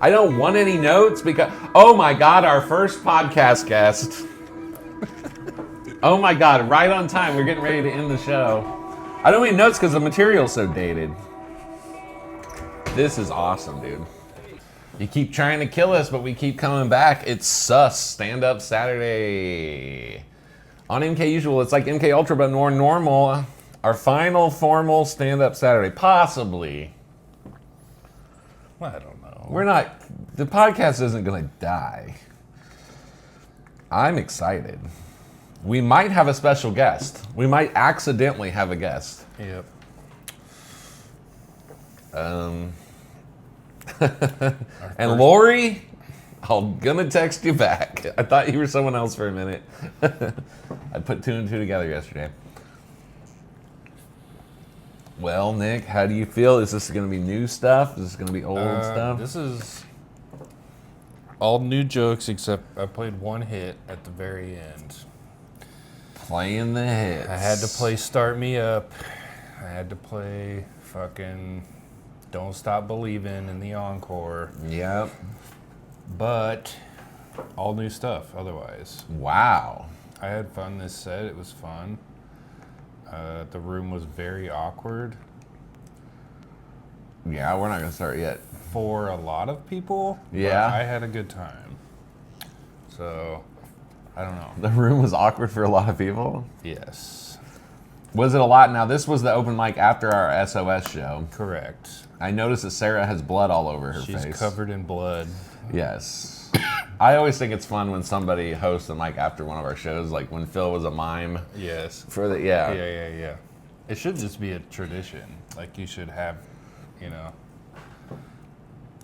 I don't want any notes because, oh my God, our first podcast guest. Oh my God, right on time. We're getting ready to end the show. I don't need notes because the material's so dated. This is awesome, dude. You keep trying to kill us, but we keep coming back. It's sus. Stand-up Saturday. On MKUSUAL, it's like MK Ultra, but more normal. Our final formal stand-up Saturday. Possibly. I don't know. We're not... The podcast isn't going to die. I'm excited. We might have a special guest. We might accidentally have a guest. Yep. And Lori, I'm gonna text you back. I thought you were someone else for a minute. I put two and two together yesterday. Well, Nick, how do you feel? Is this gonna be new stuff? Is this gonna be old stuff? This is all new jokes except I played one hit at the very end. Playing the hits. I had to play Start Me Up. I had to play fucking Don't Stop Believin' in the encore. Yep. But all new stuff otherwise. Wow. I had fun this set. It was fun. The room was very awkward. Yeah, we're not gonna start yet. For a lot of people. Yeah. But I had a good time. So, I don't know. The room was awkward for a lot of people? Yes. Was it a lot? Now, this was the open mic after our SOS show. Correct. I noticed that Sarah has blood all over her face. She's covered in blood. Yes. I always think it's fun when somebody hosts a mic after one of our shows, like when Phil was a mime. Yes. For the, yeah. Yeah. It should just be a tradition. Like you should have, you know.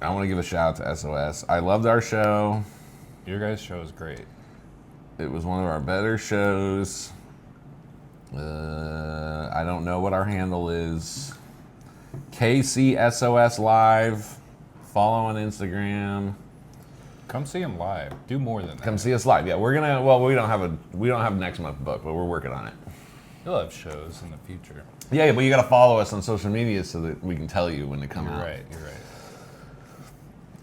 I want to give a shout out to SOS. I loved our show. Your guys' show is great. It was one of our better shows. I don't know what our handle is. KCSOS Live. Follow on Instagram. Come see him live. Do more than that. Come see us live. Yeah, we're gonna. Well, we don't have next month booked, but we're working on it. You'll have shows in the future. Yeah, but you got to follow us on social media so that we can tell you when to come out. You're right.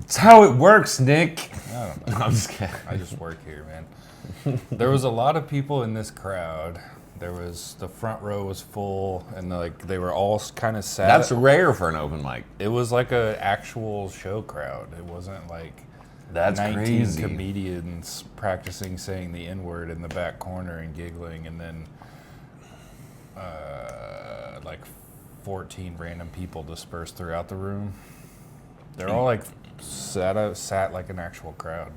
It's how it works, Nick. I don't know. No, I'm just kidding. I just work here, man. There was a lot of people in this crowd. The front row was full, and they were all kind of sad. That's rare for an open mic. It was like an actual show crowd. It wasn't like That's 19 crazy. comedians practicing saying the N-word in the back corner and giggling, and then like 14 random people dispersed throughout the room. They're all like sat like an actual crowd.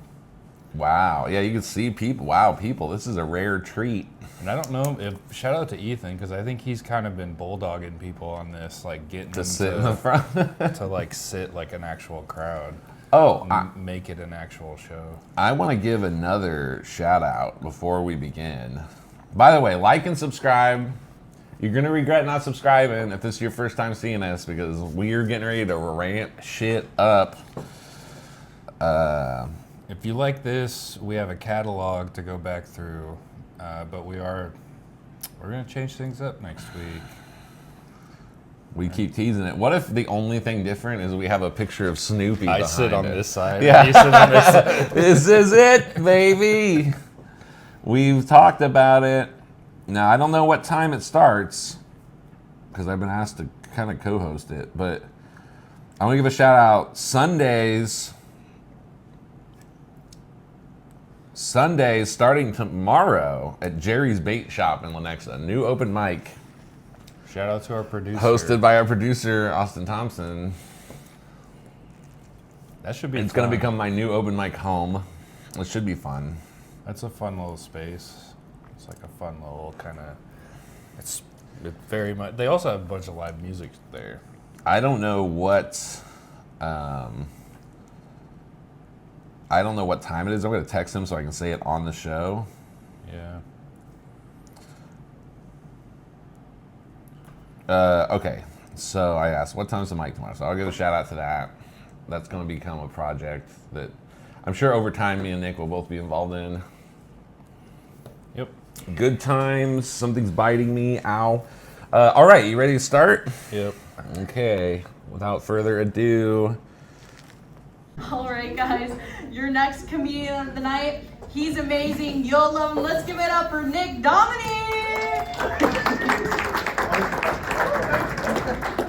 Wow. Yeah, you can see people. Wow, people. This is a rare treat. And I don't know if shout out to Ethan because I think he's kind of been bulldogging people on this, like getting them Sit in the front. to like sit like an actual crowd. Oh, Make it an actual show. I want to give another shout out before we begin. By the way, like and subscribe. You're going to regret not subscribing if this is your first time seeing us because we're getting ready to ramp shit up. If you like this, we have a catalog to go back through, but we're going to change things up next week. We keep teasing it. What if the only thing different is we have a picture of Snoopy behind I sit on it? this side. Yeah. You sit on this side. This is it, baby. We've talked about it. Now, I don't know what time it starts because I've been asked to kind of co-host it, but I want to give a shout out. Sundays starting tomorrow at Jerry's Bait Shop in Lenexa. New open mic. Shout out to our producer. Hosted by our producer, Austin Thompson. That should be It's fun. going to become my new open mic home. It should be fun. That's a fun little space. It's like a fun little kind of... It's very much... They also have a bunch of live music there. I don't know what... I don't know what time it is. I'm going to text him so I can say it on the show. Yeah. Okay, so I asked, what time's the mic tomorrow? So I'll give a shout out to that. That's going to become a project that I'm sure over time me and Nick will both be involved in. Yep. Good times. Something's biting me. Ow. All right, you ready to start? Yep. Okay. Without further ado, All right, guys, your next comedian of the night, he's amazing. You'll love him. Let's give it up for Nick Dominic.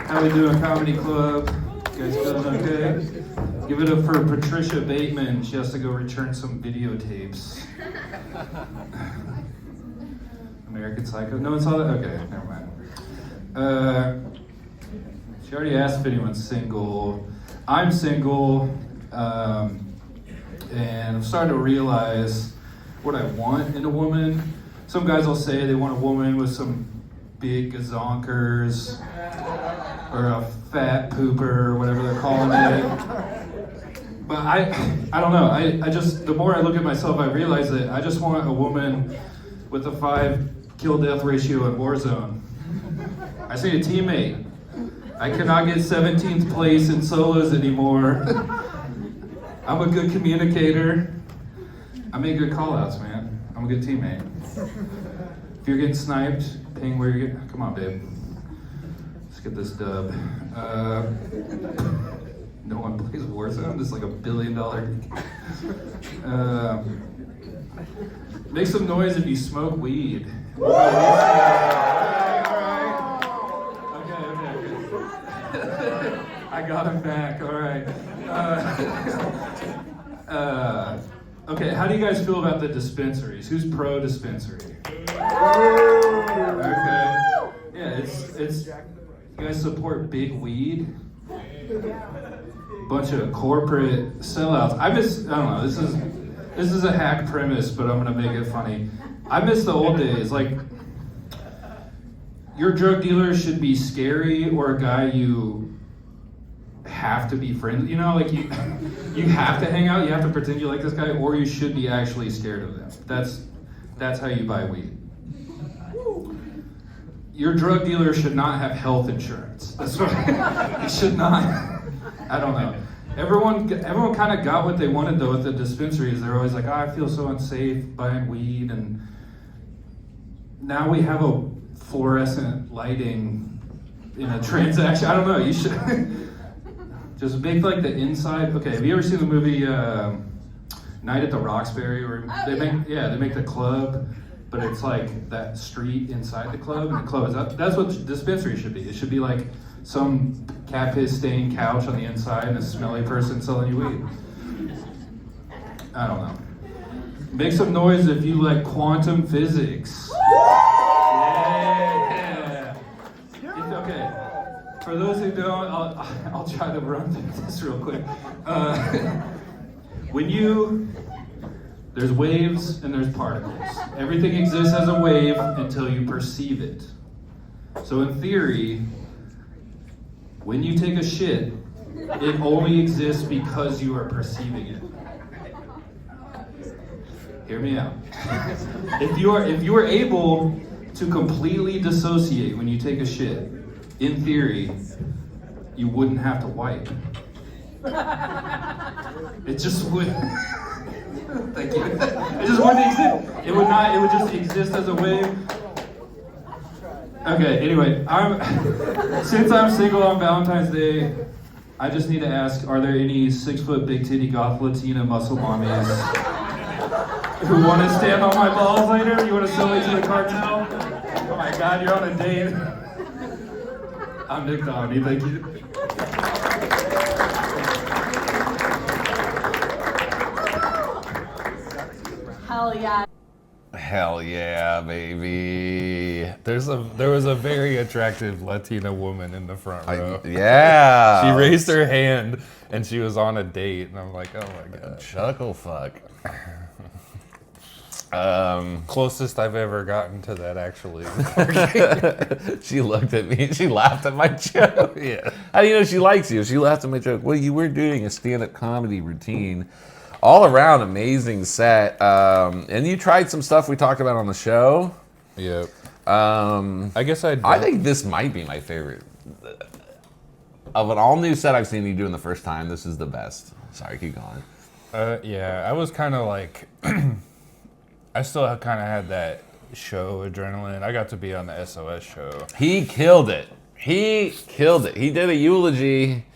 How we doing, Comedy Club? You guys feeling okay? Give it up for Patricia Bateman. She has to go return some videotapes. American Psycho? No one saw that? Okay, never mind. She already asked if anyone's single. I'm single, and I'm starting to realize what I want in a woman. Some guys will say they want a woman with some big gazonkers, or a fat pooper, or whatever they're calling it. But I don't know. I just, the more I look at myself, I realize that I just want a woman with a 5 kill-death ratio in Warzone. I say a teammate. I cannot get 17th place in solos anymore. I'm a good communicator. I make good call-outs, man. I'm a good teammate. If you're getting sniped, ping where you're getting, come on, babe. Let's get this dub. No one plays Warzone. This is like $1 billion. Make some noise if you smoke weed. Okay. I got him back. All right. Okay. How do you guys feel about the dispensaries? Who's pro dispensary? Okay. Yeah, it's. You guys support big weed? Bunch of corporate sellouts. I don't know, this is a hack premise, but I'm gonna make it funny. I miss the old days. Like, your drug dealer should be scary, or a guy you have to be friends. You know, like you have to hang out. You have to pretend you like this guy, or you should be actually scared of them. That's how you buy weed. Your drug dealer should not have health insurance. That's what he should not. I don't know. Everyone kind of got what they wanted though at the dispensaries. They're always like, oh, I feel so unsafe buying weed, and now we have a fluorescent lighting in a transaction. I don't know. You should just make like the inside. Okay, have you ever seen the movie Night at the Roxbury, where they make the club, but it's like that street inside the club, and the club is up. That's what the dispensary should be. It should be like some cat piss stained couch on the inside and a smelly person selling you weed. I don't know. Make some noise if you like quantum physics. Yeah. Okay. For those who don't, I'll try to run through this real quick. There's waves and there's particles. Everything exists as a wave until you perceive it. So in theory, when you take a shit, it only exists because you are perceiving it. Hear me out. If you are able to completely dissociate when you take a shit, in theory, you wouldn't have to wipe. It just would. Thank you. It just wouldn't exist. It would not. It would just exist as a wave. Okay. Anyway, since I'm single on Valentine's Day, I just need to ask: are there any 6-foot big titty goth Latina muscle mommies who want to stand on my balls later? You want to sell me to the cartel? Oh my God, you're on a date. I'm Nick Downey. Thank you. Hell yeah. Hell yeah, baby. There was a very attractive Latina woman in the front row. Yeah. She raised her hand and she was on a date, and I'm like, oh my God. Chuckle fuck. Closest I've ever gotten to that, actually. She looked at me and she laughed at my joke. Yeah. How do you know she likes you? She laughed at my joke. Well, you were doing a stand-up comedy routine. All around amazing set. And you tried some stuff we talked about on the show. Yep. I guess I think this might be my favorite. Of an all-new set I've seen you doing the first time, this is the best. Sorry, keep going. Yeah, I was kind of like... I still kind of had that show adrenaline. I got to be on the SOS show. He killed it. He did a eulogy.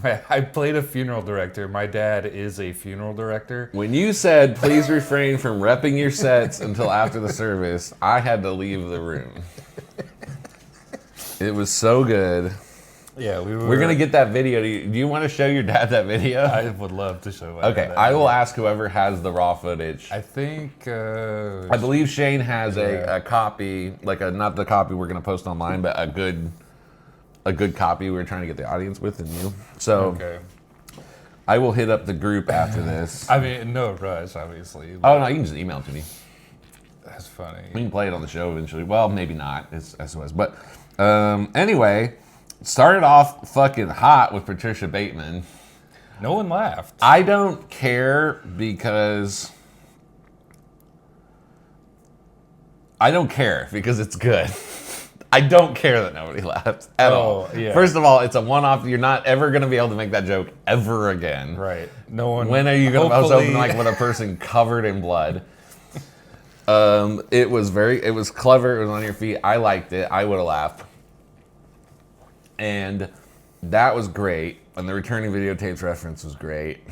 I played a funeral director. My dad is a funeral director. When you said, please refrain from repping your sets until after the service, I had to leave the room. It was so good. Yeah, We're going to get that video. Do you want to show your dad that video? I would love to show my Okay, dad that I will video. ask whoever has the raw footage. I think... I believe Shane has a copy, like not the copy we're going to post online, but a good copy we're trying to get the audience with and you. So Okay. I will hit up the group after this. I mean, no rush, obviously. Oh, no, you can just email it to me. That's funny. We can play it on the show eventually. Well, maybe not. It's SOS. But anyway, started off fucking hot with Patricia Bateman. No one laughed. I don't care because it's good. I don't care that nobody laughs at all. Yeah. First of all, it's a one-off. You're not ever going to be able to make that joke ever again. Right. No one. When are you going to post hopefully- open like with a person covered in blood? It was clever. It was on your feet. I liked it. I would have laughed. And that was great. And the returning videotapes reference was great.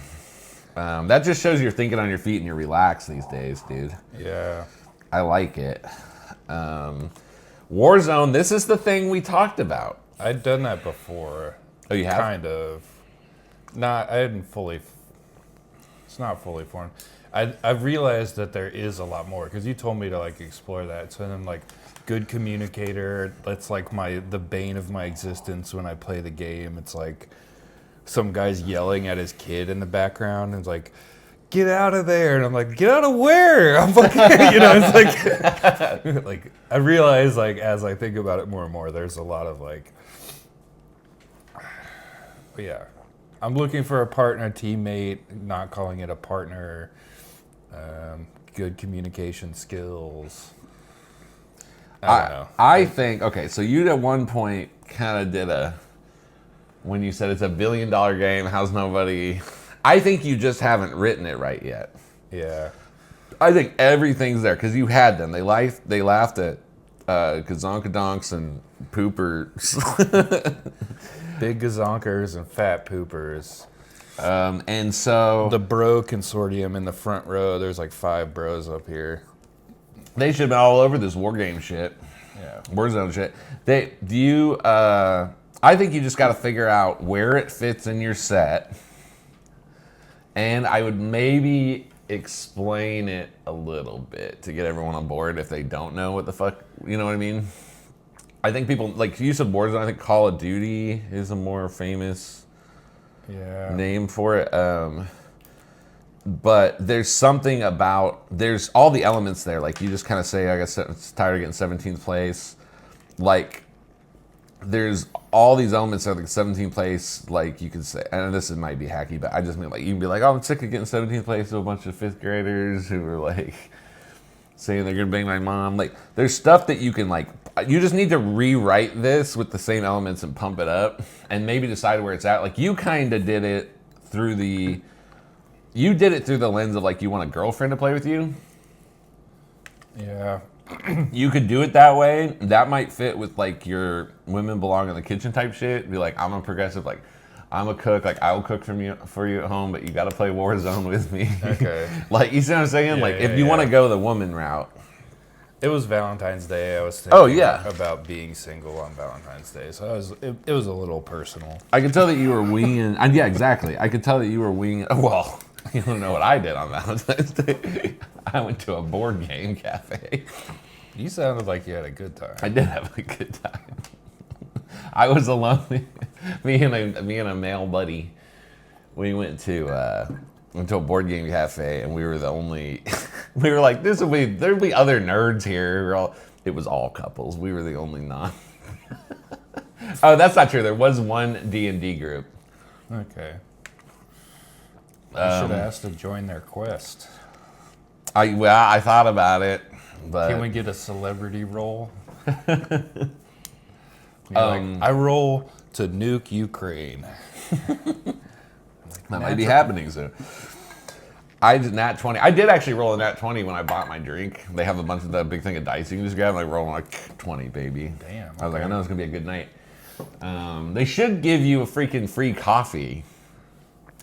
That just shows you're thinking on your feet and you're relaxed these days, dude. Yeah. I like it. Warzone, this is the thing we talked about. I'd done that before. Oh, you have? Kind of. I hadn't fully. It's not fully formed. I've realized that there is a lot more because you told me to like explore that. So then like good communicator. That's like the bane of my existence when I play the game. It's like some guy's yelling at his kid in the background and it's like, get out of there. And I'm like, get out of where? I'm fucking, it's like, like I realize like as I think about it more and more, there's a lot of like, but yeah, I'm looking for a partner, teammate, not calling it a partner, good communication skills. I don't know. I think, okay, so you at one point kind of did when you said it's $1 billion game, how's nobody... I think you just haven't written it right yet. Yeah. I think everything's there because you had them. They laughed at gazonkadonks and poopers. Big gazonkers and fat poopers. And so... The bro consortium in the front row, there's like 5 bros up here. They should have been all over this war game shit. Yeah. Warzone shit. I think you just got to figure out where it fits in your set. And I would maybe explain it a little bit to get everyone on board if they don't know what the fuck, you know what I mean? I think people, like you said Warzone, I think Call of Duty is a more famous name for it. But there's something about, there's all the elements there. Like you just kind of say, I guess it's tired of getting 17th place. Like there's all these elements that are like 17th place, like you could say, and this might be hacky, but I just mean like, you can be like, oh, I'm sick of getting 17th place to a bunch of 5th graders who are like saying they're gonna bang my mom. Like there's stuff that you can like, you just need to rewrite this with the same elements and pump it up and maybe decide where it's at. Like you kind of did it through the lens of like, you want a girlfriend to play with you. Yeah. You could do it that way. That might fit with like your women belong in the kitchen type shit. Be like, I'm a progressive, like I'm a cook, like I will cook for you at home, but you got to play Warzone with me. Okay. Like you see what I'm saying? Yeah, like yeah, if you want to go the woman route. It was Valentine's Day. I was thinking about being single on Valentine's Day, so it was a little personal. I could tell that you were winging. Yeah, exactly. I could tell that you were winging. Well, you don't know what I did on Valentine's Day. I went to a board game cafe. You sounded like you had a good time. I did have a good time. I was alone. me and a male buddy. We went to a board game cafe, and we were the only. We were like, there'll be other nerds here. It was all couples. We were the only non. Oh, that's not true. There was one D&D group. Okay. You should ask to join their quest. I thought about it, but Can we get a celebrity role? I roll to nuke Ukraine. that might be happening soon. I did nat 20. I did actually roll a nat 20 when I bought my drink. They have a big thing of dice you can just grab. And I roll like 20, baby. Damn. I was like, I know it's gonna be a good night. They should give you a freaking free coffee.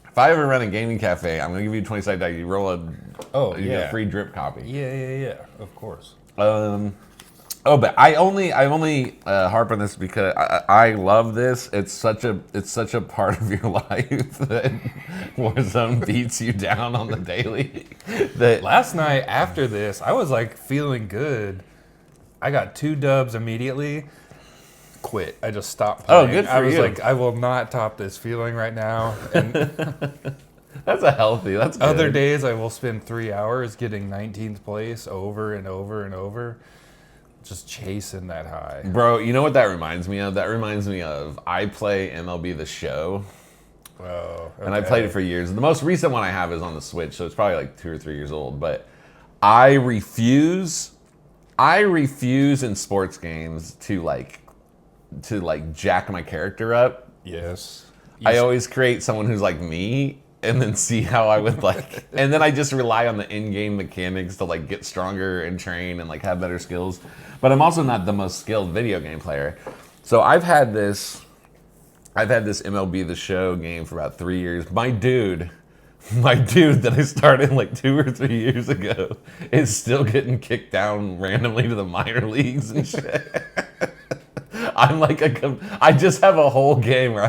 If I ever run a gaming cafe, I'm gonna give you 20 side die. You roll you get a free drip copy. Yeah, of course. But I only harp on this because I love this. It's such a part of your life that Warzone beats you down on the daily. That Last night after this, I was like feeling good. I got 2 dubs immediately. Quit. I just stopped playing. Oh, good for I was you. like, I will not top this feeling right now. And that's good. other days, I will spend 3 hours getting 19th place over and over and over, just chasing that high. Bro, you know what that reminds me of? That reminds me of I play MLB The Show. Oh, okay. And I played it for years. The most recent one I have is on the Switch, so it's probably like 2 or 3 years old. But I refuse in sports games to jack my character up. Yes. I always create someone who's like me and then see how I would and then I just rely on the in-game mechanics to get stronger and train and have better skills. But I'm also not the most skilled video game player. So I've had this MLB The Show game for about 3 years. My dude that I started 2 or 3 years ago is still getting kicked down randomly to the minor leagues and shit. I just have a whole game where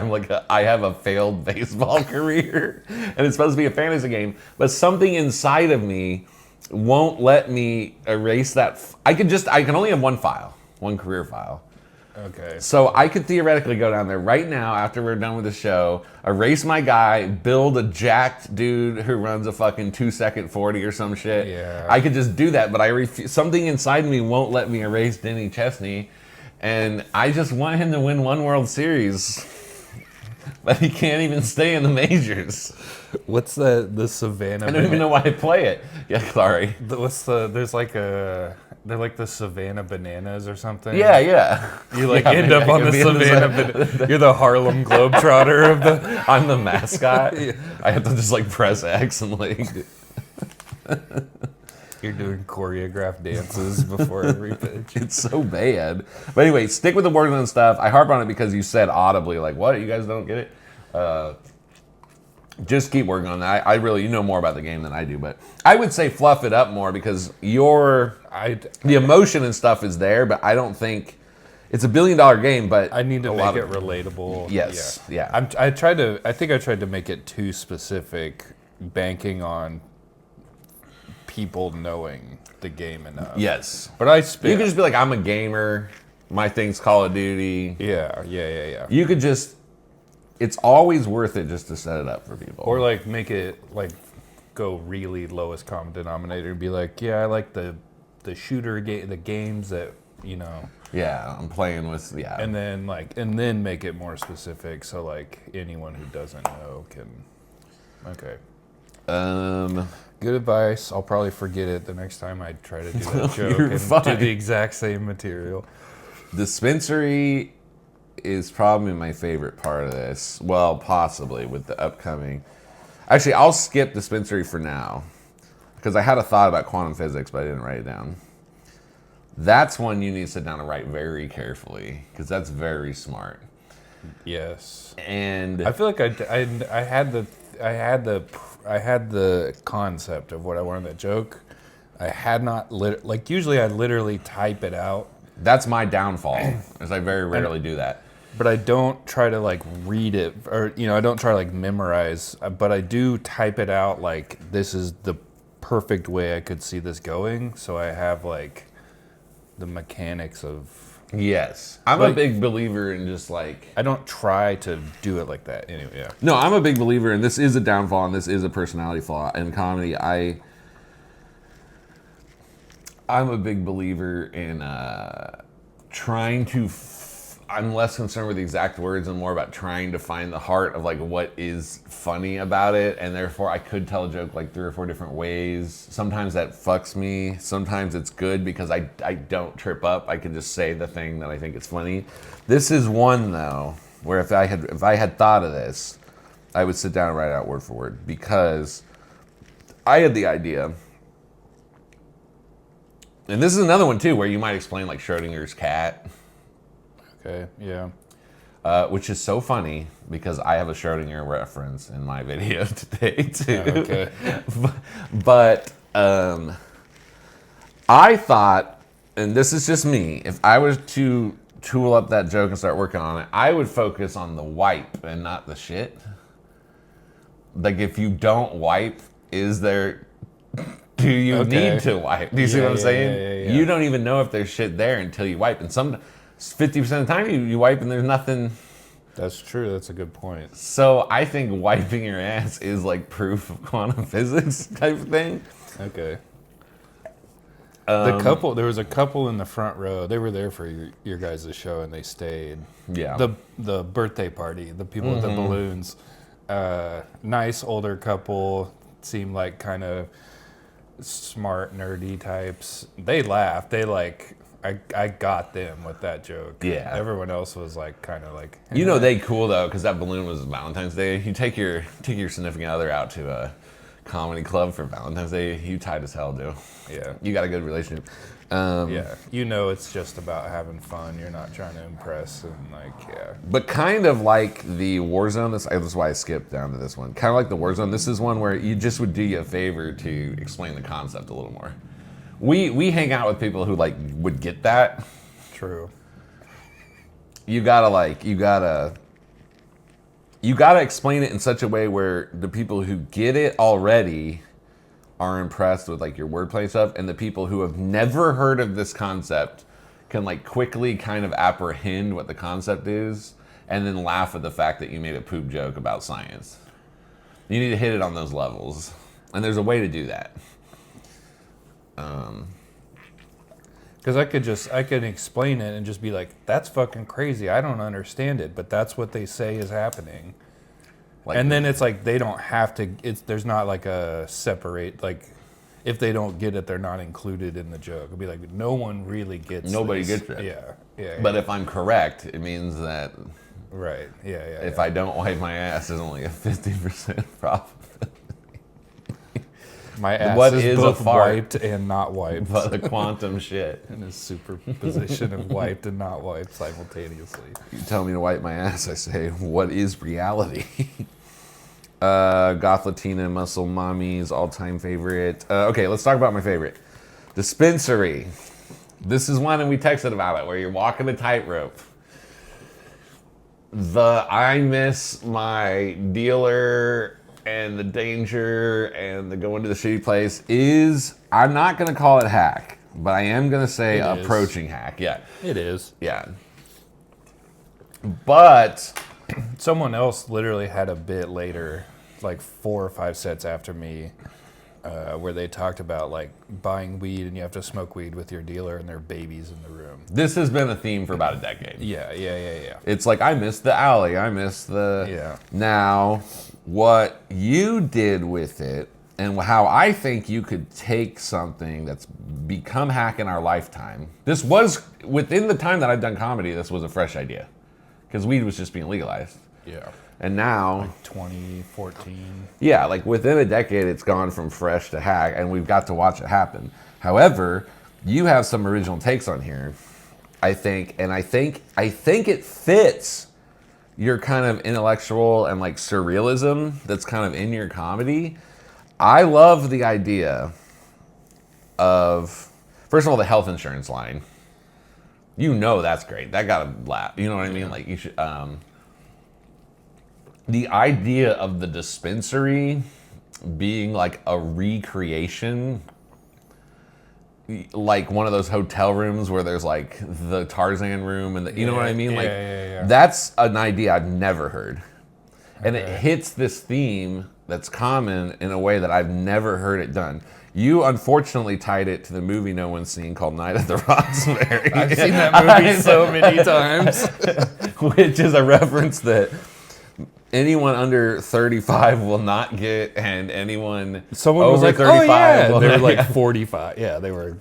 I have a failed baseball career, and it's supposed to be a fantasy game, but something inside of me won't let me erase that. I can only have one career file. Okay. So I could theoretically go down there right now after we're done with the show, erase my guy, build a jacked dude who runs a fucking 2-second 40 or some shit. Yeah. I could just do that, but I refuse. Something inside me won't let me erase Denny Chesney, and I just want him to win one World Series, but he can't even stay in the majors. What's the Savannah? I don't even know why I play it. Yeah, sorry. They're like the Savannah Bananas or something. Yeah. You Yeah, end maybe up I on could the be in the Savannah. You're the Harlem Globetrotter of the. I'm the mascot. I have to just press X and You're doing choreographed dances before every pitch. It's so bad. But anyway, stick with the Warzone stuff. I harp on it because you said audibly, what? You guys don't get it? Just keep working on that. I really, you know more about the game than I do, but I would say fluff it up more because the emotion and stuff is there, but I don't think it's $1 billion game, but I need to make it relatable. Yes, yeah. I think I tried to make it too specific, banking on people knowing the game enough. Yes. But You could just be like, I'm a gamer. My thing's Call of Duty. Yeah. You could just, it's always worth it just to set it up for people. Or make it go really lowest common denominator and be like, yeah, I like the shooter game, the games that, Yeah, I'm playing with, yeah. And then make it more specific so anyone who doesn't know can. Okay. Good advice. I'll probably forget it the next time I try to do that joke You're and fine. do the exact same material. Dispensary is probably my favorite part of this. Well, possibly with the upcoming. Actually, I'll skip Dispensary for now because I had a thought about quantum physics, but I didn't write it down. That's one you need to sit down and write very carefully because that's very smart. Yes. And I feel like I had the concept of what I wanted that joke. I had not usually I literally type it out. that's my downfall, is I very rarely do that. But I don't try to read it or I don't try to memorize, but I do type it out this is the perfect way I could see this going. So I have the mechanics of. Yes. I'm a big believer in just I don't try to do it like that anyway. Yeah. No, I'm a big believer, and this is a downfall, and this is a personality flaw in comedy. I'm a big believer in trying to. I'm less concerned with the exact words and more about trying to find the heart of what is funny about it, and therefore I could tell a joke 3 or 4 different ways. Sometimes that fucks me. Sometimes it's good because I don't trip up. I can just say the thing that I think is funny. This is one though where if I had thought of this, I would sit down and write out word for word because I had the idea. And this is another one too where you might explain Schrodinger's cat. Okay. Yeah. which is so funny because I have a Schrodinger reference in my video today too. Okay. But I thought, and this is just me, if I was to tool up that joke and start working on it, I would focus on the wipe and not the shit. Like, if you don't wipe, do you need to wipe? Do you see what I'm saying? Yeah. You don't even know if there's shit there until you wipe. And 50% of the time you wipe and there's nothing. That's true. That's a good point. So I think wiping your ass is like proof of quantum physics type of thing. Okay. There was a couple in the front row. They were there for your guys' show, and they stayed. Yeah. The birthday party, the people with the balloons. Nice older couple, seemed like kind of smart, nerdy types. They laughed. They I got them with that joke. Yeah. Everyone else was like kind of like. You know they cool though, because that balloon was Valentine's Day. You take your significant other out to a comedy club for Valentine's Day. You tight as hell, dude. Yeah. You got a good relationship. Yeah. You know it's just about having fun. You're not trying to impress and But kind of like the Warzone, that's why I skipped down to this one. Kind of like the Warzone, this is one where you just would do you a favor to explain the concept a little more. We hang out with people who would get that. True. You gotta explain it in such a way where the people who get it already are impressed with your wordplay and stuff, and the people who have never heard of this concept can quickly kind of apprehend what the concept is and then laugh at the fact that you made a poop joke about science. You need to hit it on those levels, and there's a way to do that. Because I could explain it and just be like, that's fucking crazy. I don't understand it, but that's what they say is happening. And then it's they don't have to. There's not a separate if they don't get it, they're not included in the joke. It'll be no one really gets. Nobody this. gets it. Yeah. But if I'm correct, it means that. Right. Yeah. If I don't wipe my ass, there's only a 50% probability. My ass What is is a both fart? wiped and not wiped. But the quantum shit. In a superposition of wiped and not wiped simultaneously. You tell me to wipe my ass, I say, what is reality? Goth Latina Muscle Mommy's all-time favorite. Okay, let's talk about my favorite. Dispensary. This is one, and we texted about it, where you're walking a tightrope. I miss my dealer and the danger and the going to the shitty place I'm not going to call it hack, but I am going to say approaching hack. Yeah. It is. Yeah. But someone else literally had a bit later, 4 or 5 sets after me, where they talked about buying weed and you have to smoke weed with your dealer and there are babies in the room. This has been a theme for about a decade. Yeah. It's I miss the alley. I miss the... Yeah. Now, what you did with it and how I think you could take something that's become hack in our lifetime. This was, within the time that I've done comedy, this was a fresh idea. Because weed was just being legalized. Yeah. And now... 2014. Yeah, within a decade, it's gone from fresh to hack, and we've got to watch it happen. However, you have some original takes on here, I think, and I think it fits your kind of intellectual and surrealism that's kind of in your comedy. I love the idea of, first of all, the health insurance line. That's great. That got a laugh. You know what I mean? You should. The idea of the dispensary being a recreation, one of those hotel rooms where there's the Tarzan room and you know what I mean? Yeah. That's an idea I've never heard. And it hits this theme that's common in a way that I've never heard it done. You unfortunately tied it to the movie no one's seen called Night at the Roxbury. I've seen that movie so many times. Which is a reference that anyone under 35 will not get, and anyone Someone over was 35 will they were not. 45. Yeah, they were.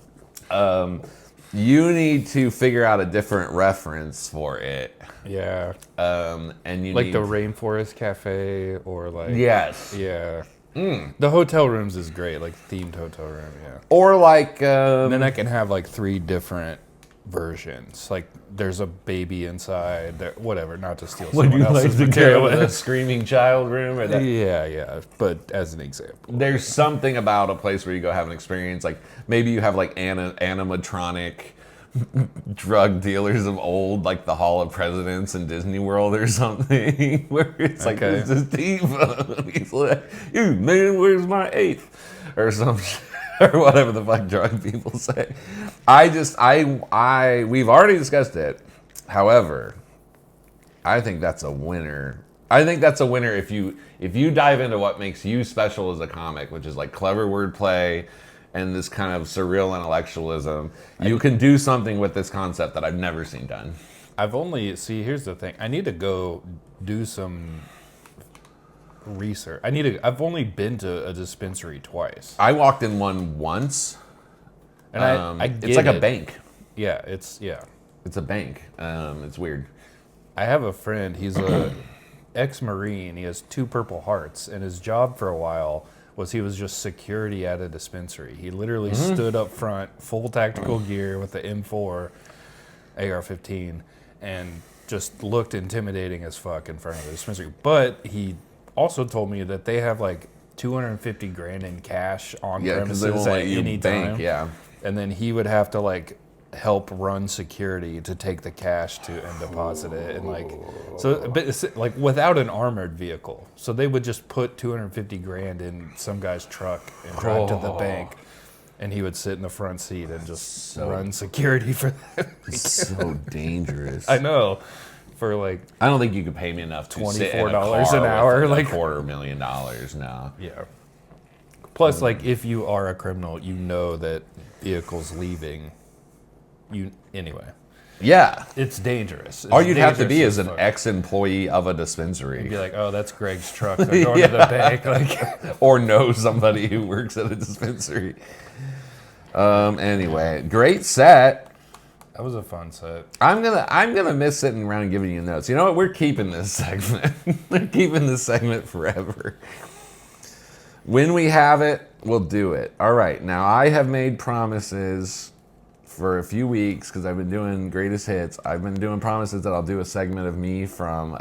You need to figure out a different reference for it. Yeah. And you The need Rainforest Cafe or Yes. Yeah. The hotel rooms is great, themed hotel room, yeah. Or And then I can have 3 different versions. Like there's a baby inside, whatever. Not to steal Would someone you like else's to material. go to the screaming child room? Or that? Yeah. But as an example, There's something about a place where you go have an experience. Like maybe you have like animatronic drug dealers of old, like the Hall of Presidents in Disney World or something, where it's like, Okay. this is Diva. He's like, you man, where's my eighth? Or some shit, or whatever the fuck drug people say. We've already discussed it. However, I think that's a winner. I think that's a winner if you dive into what makes you special as a comic, which is like clever wordplay and this kind of surreal intellectualism. You can do something with this concept that I've never seen done. here's the thing. I need to go do some research. I've only been to a dispensary twice. I walked in one once. And I get it's like a it. bank. Yeah. It's a bank. It's weird. I have a friend, he's a ex-Marine, he has 2 Purple Hearts, and his job for a while was he was just security at a dispensary. He literally stood up front, full tactical gear with the M4 AR-15, and just looked intimidating as fuck in front of the dispensary. But he also told me that they have like 250 grand in cash on Yeah, because they premises won't at let you any bank. time. Yeah. And then he would have to like help run security to take the cash and deposit it, and like so, but it's like without an armored vehicle. So they would just put 250 grand in some guy's truck and drive to the bank, and he would sit in the front seat and just run security for them. It's so dangerous. I know, for like I don't think you could pay me enough to sit in a $24 car an hour, with like $250,000. No. yeah. Plus, like if you are a criminal, you know that vehicles leaving. Anyway, Yeah. it's dangerous. All you'd have to be dangerous is as an fuck. ex-employee of a You'd be dispensary, like, oh, that's Greg's truck. They're going to the bank. Like, or know somebody who works at a dispensary. Anyway, great set. that was a fun set. I'm gonna miss sitting around and giving you notes. You know what? We're keeping this segment. We're keeping this segment forever. When we have it, we'll do it. All right. Now I have made promises for a few weeks because I've been doing greatest hits. I've been doing promises that I'll do a segment of me from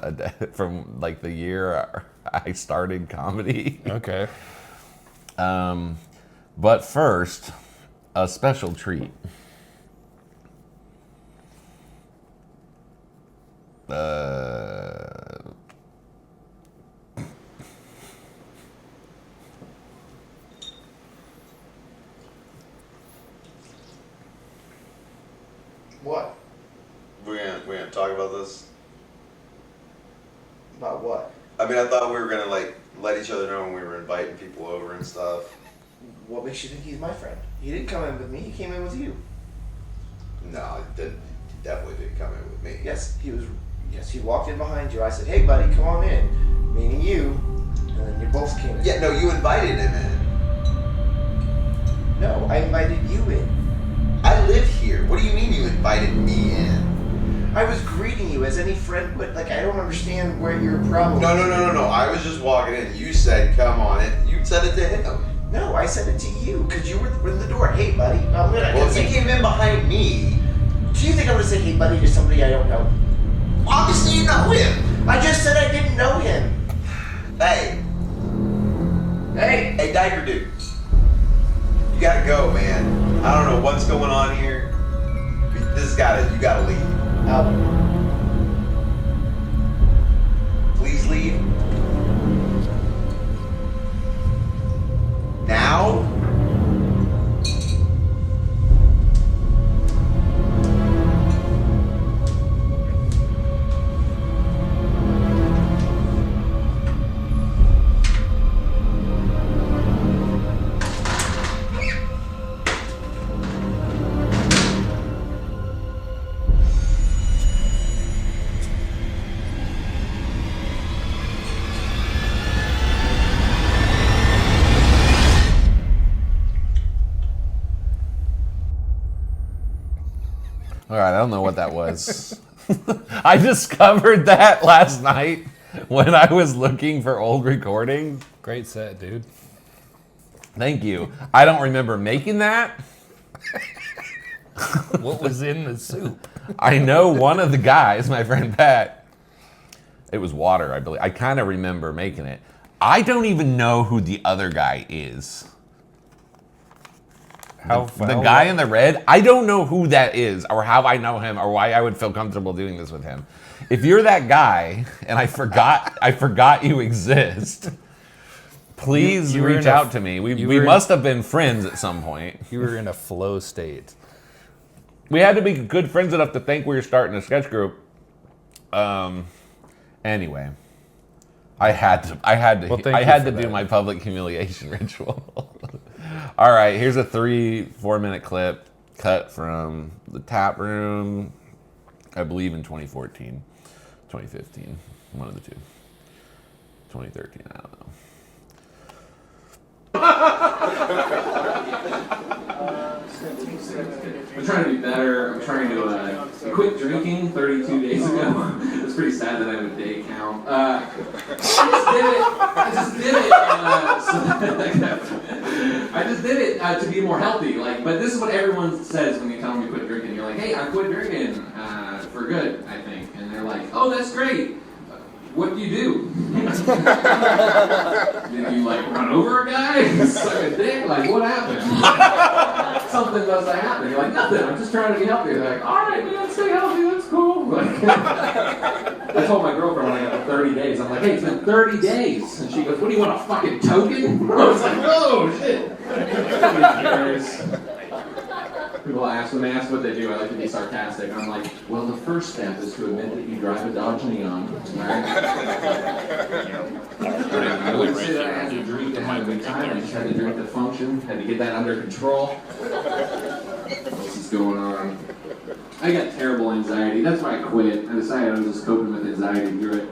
like the year I started comedy. Okay. But first, a special treat. What? We're gonna talk about this. About what? I mean, I thought we were gonna like let each other know when we were inviting people over and stuff. What makes you think he's my friend? He didn't come in with me. He came in with you. No, it didn't. He definitely didn't come in with me. Yes, he was. Yes, he walked in behind you. I said, "Hey, buddy, come on in," meaning you, and then you both came in. Yeah, no, you invited him in. No, I invited you in. I live here. What do you mean you invited me in? I was greeting you as any friend would. Like, I don't understand where your problem. No. I was just walking in. You said, "Come on in." You said it to him. No, I said it to you because you were in the door. Hey, buddy. I'm gonna. Well, if he came in behind me, Do you think I'm gonna say, "Hey, buddy," to somebody I don't know? obviously you know him. I just said I didn't know him. Hey, Hey. diaper dude. You gotta go, man. I don't know what's going on here. You gotta leave. Out. Please leave. Now? All right, I don't know what that was. I discovered that last night when I was looking for old recordings. Great set, dude. Thank you. I don't remember making that. What was in the soup? I know one of the guys, my friend Pat, it was water, I believe. I kind of remember making it. I don't even know who the other guy is. The guy in the red, I don't know who that is or how I know him or why I would feel comfortable doing this with him. If you're that guy and I forgot you exist, please you were reach out to me. We must have been friends at some point. You were in a flow state. We had to be good friends enough to think we were starting a sketch group. Anyway, I had to do my public humiliation ritual. All right, here's a 3-4 minute clip cut from the tap room, I believe in 2014, 2015, one of the two. 2013, I don't know. I'm trying to be better. I'm trying to quit drinking 32 days ago. It's pretty sad that I have a day count. I just did it to be more healthy. But this is what everyone says when you tell them you quit drinking. You're like, hey, I quit drinking for good, I think. And they're like, oh, that's great. What do you do? Did you run over a guy? Suck a dick? What happened? Something must have happened. You're like, nothing. I'm just trying to be healthy. They're like, all right, man, stay healthy. That's cool. I told my girlfriend when I got to 30 days, I'm like, hey, it's been 30 days. And she goes, what do you want, a fucking token? I was like, oh, shit. Nobody cares. People ask, when they ask what they do, I like to be sarcastic. I'm like, well, the first step is to admit that you drive a Dodge Neon. Right? I wouldn't say that I had to drink to have a good time. I just had to drink to function. Had to get that under control. What else is going on? I got terrible anxiety. That's why I quit. I decided I was just coping with anxiety through it.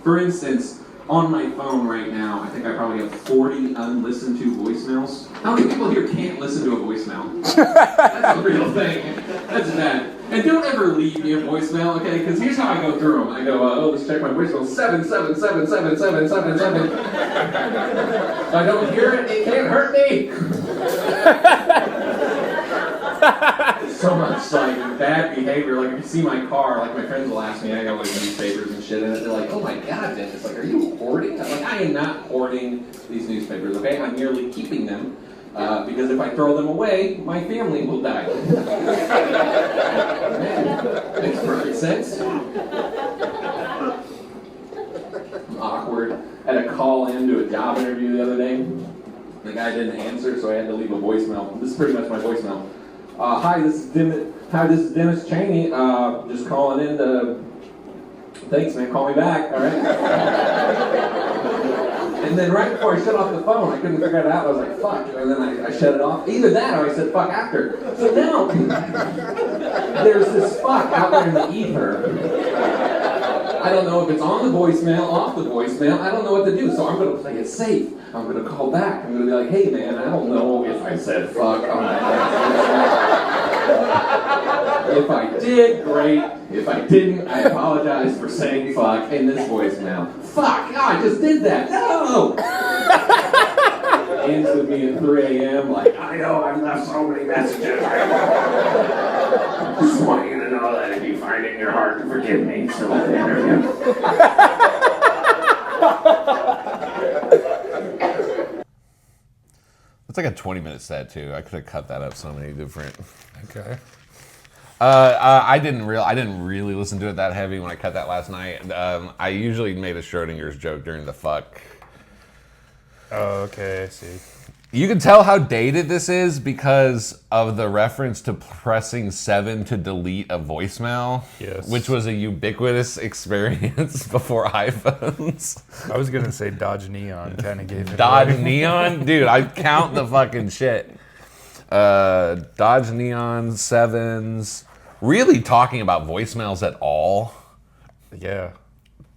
For instance, on my phone right now, I think I probably have 40 unlistened to voicemails. How many people here can't listen to a voicemail? That's a real thing. That's bad. And don't ever leave me a voicemail, okay? Because here's how I go through them. I go, let's check my voicemail. 7777777. If I don't hear it, it can't hurt me. So much bad behavior. If you see my car, my friends will ask me, I got newspapers and shit in it. They're like, oh my god, Dennis, are you hoarding? I'm like, I am not hoarding these newspapers, okay? I'm merely keeping them because if I throw them away, my family will die. Makes perfect sense. I'm awkward. I had a call in to a job interview the other day. The guy didn't answer, so I had to leave a voicemail. This is pretty much my voicemail. Hi, this is Dennis Cheney. Just calling in to. Thanks, man. Call me back. All right. And then right before I shut off the phone, I couldn't figure it out. I was like, fuck. And then I shut it off. Either that or I said fuck after. So now there's this fuck out there in the ether. I don't know if it's on the voicemail, off the voicemail. I don't know what to do. So I'm going to play it safe. I'm going to call back. I'm going to be like, hey, man, I don't know if I said fuck on that. If I did, great. If I didn't, I apologize for saying fuck in this voicemail. Fuck! Oh, I just did that. No! Ends with me at 3 a.m. I know I've left so many messages. I just want you to know that if you find it in your heart to forgive me, so let the interview. It's like a 20-minute set too. I could have cut that up so many different. Okay. I didn't really listen to it that heavy when I cut that last night. I usually made a Schrodinger's joke during the fuck. Oh, okay, I see. You can tell how dated this is because of the reference to pressing 7 to delete a voicemail. Yes. Which was a ubiquitous experience before iPhones. I was gonna say Dodge Neon kind of gave it Dodge away. Neon? Dude, I count the fucking shit. Dodge Neon 7s. Really talking about voicemails at all. Yeah.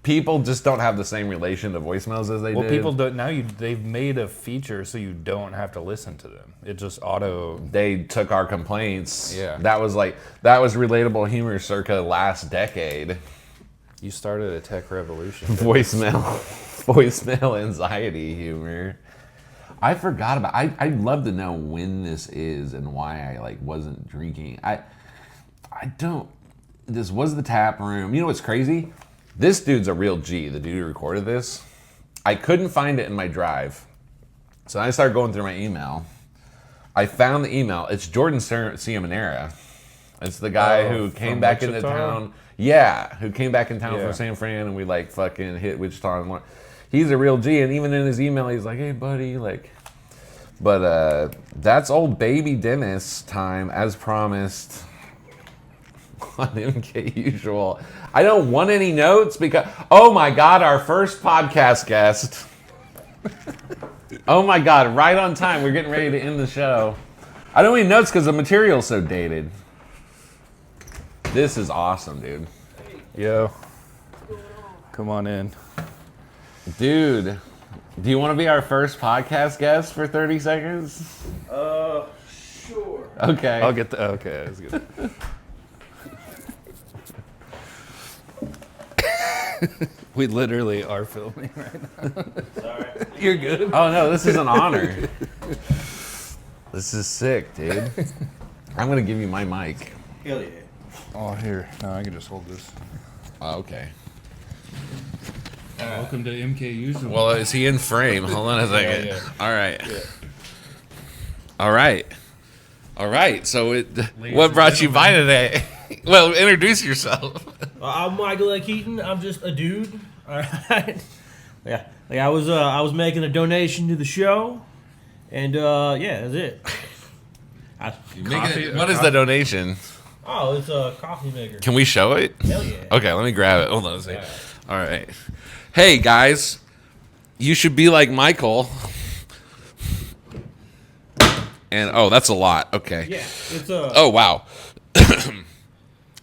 People just don't have the same relation to voicemails as they did. Well, people don't now. They've made a feature so you don't have to listen to them. It just auto. They took our complaints. Yeah. That was relatable humor circa last decade. You started a tech revolution. Voicemail anxiety humor. I forgot about. I'd love to know when this is and why I like wasn't drinking. I don't. This was the tap room. You know what's crazy? This dude's a real G. The dude who recorded this. I couldn't find it in my drive, so I started going through my email. I found the email. It's Jordan Ciamanera. It's the guy who came back into town. Yeah, who came back in town from San Fran, and we like fucking hit Wichita. He's a real G, and even in his email, he's like, "Hey, buddy," like. But that's old baby Dennis time, as promised on MKUSUAL. I don't want any notes because, oh my God, our first podcast guest. Oh my God, right on time. We're getting ready to end the show. I don't need notes because the material's so dated. This is awesome, dude. Yo. Come on in. Dude, do you want to be our first podcast guest for 30 seconds? Sure. Okay. I'll get the. Okay, that's good. We literally are filming right now. Sorry. You're good. Oh no, this is an honor. This is sick, dude. I'm gonna give you my mic. Hell yeah. Oh, here. No, I can just hold this. Oh, okay. Welcome to MKUSUAL. Well, is he in frame? Hold on a second. Yeah. All right. Yeah. All right. All right. So, what brought you by today? Well, introduce yourself. I'm Michael Keaton. I'm just a dude. All right. Yeah. Like I was making a donation to the show, and yeah, that's it. What is the donation? Oh, it's a coffee maker. Can we show it? Hell yeah. Okay, let me grab it. Hold on a second. All right. Hey, guys. You should be like Michael. And, oh, that's a lot. Okay. Yeah, it's a. Oh, wow.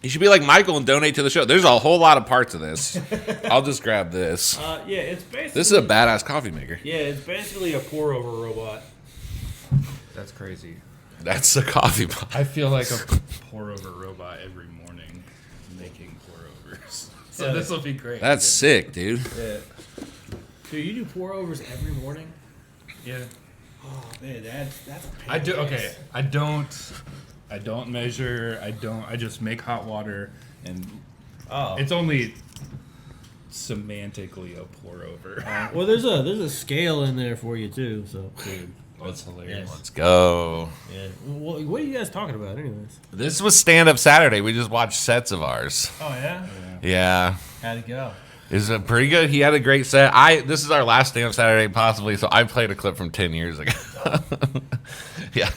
You should be like Michael and donate to the show. There's a whole lot of parts of this. I'll just grab this. Yeah, it's basically. This is a badass coffee maker. Yeah, it's basically a pour-over robot. That's crazy. That's a coffee pot. I feel like a pour-over robot every morning making pour-overs. So this will be great. That's sick, dude. Yeah. Dude, you do pour-overs every morning? Yeah. Oh man, that's a pain. I do. Okay. I don't measure. I just make hot water, and it's only semantically a pour over. Well, there's a scale in there for you too. So, Dude, that's hilarious. Let's go. yeah. Well, what are you guys talking about, anyways? This was Stand-Up Saturday. We just watched sets of ours. Oh yeah. Yeah. How'd it go? It was pretty good. He had a great set. This is our last Stand-Up Saturday, possibly, so I played a clip from 10 years ago. Yeah.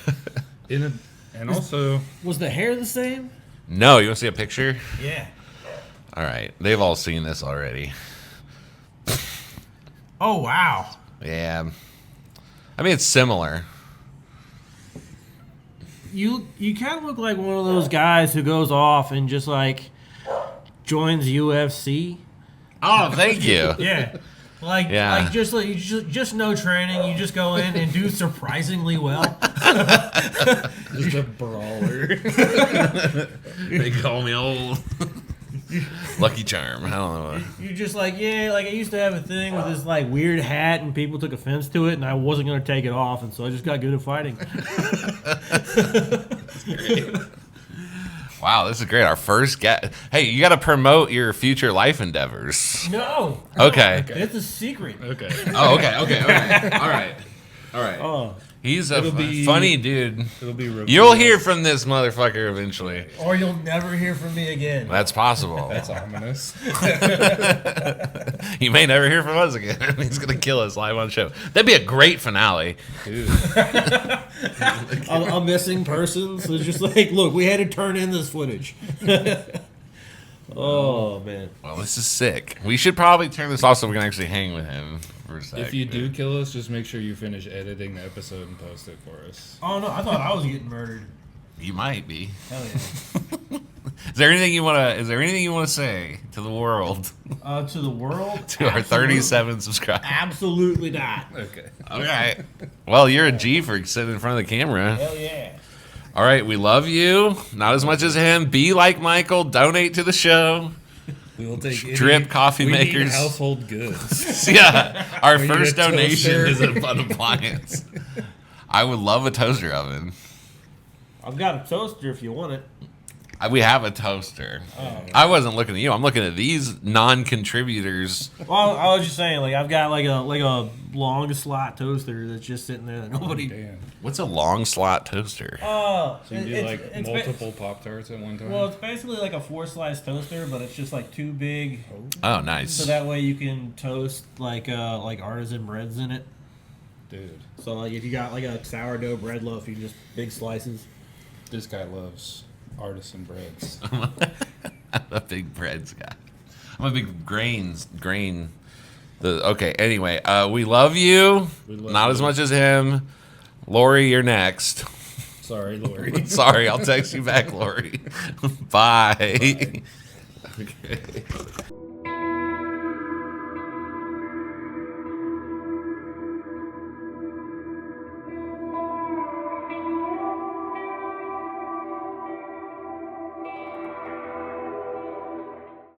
And also, Was the hair the same? No, you want to see a picture? Yeah. All right. They've all seen this already. Oh wow. Yeah. I mean, it's similar. You kind of look like one of those guys who goes off and just like joins UFC. Oh, thank you. Yeah. Like just no training. You just go in and do surprisingly well. just a brawler. They call me old Lucky Charm. I don't know. You're just like, yeah, like I used to have a thing with this like weird hat and people took offense to it and I wasn't going to take it off and so I just got good at fighting. That's great. Wow, this is great. Our first guest. Hey, you got to promote your future life endeavors. No. Okay. It's a secret. Okay. Oh, okay. All right. Oh. He's a It'll be- funny dude. It'll be revealed. You'll hear from this motherfucker eventually. Or you'll never hear from me again. That's possible. That's ominous. You may never hear from us again. He's gonna kill us live on the show. That'd be a great finale. Dude. A missing person. So it's just like, look, we had to turn in this footage. Oh man. Well, this is sick. We should probably turn this off so we can actually hang with him for a sec. If you do kill us, just make sure you finish editing the episode and post it for us. Oh no, I thought I was getting murdered. You might be. Hell yeah. Is there anything you wanna say to the world? To the world? To our 37 subscribers. Absolutely not. Okay. All right. Well, you're a G for sitting in front of the camera. Hell yeah. All right, we love you. Not as much as him. Be like Michael. Donate to the show. We will take drip coffee we need makers. household goods. Yeah, our We need first a donation toaster. is an appliance. I would love a toaster oven. I've got a toaster if you want it. We have a toaster. I wasn't looking at you. I'm looking at these non-contributors. Well, I was just saying, like I've got like a long slot toaster that's just sitting there that nobody. Damn. What's a long slot toaster? Oh, So you do like multiple Pop-Tarts at one time? Well, it's basically like a 4-slice toaster, but it's just like too big, Oh, nice. so that way you can toast like artisan breads in it. Dude, So like if you got like a sourdough bread loaf, you just big slices. this guy loves artisan breads. I'm a big breads guy. I'm a big grain. Okay. Anyway, we love you. We love Not you. as much as him. Lori, you're next. Sorry, Lori. Sorry, I'll text you back, Lori. Bye. Okay.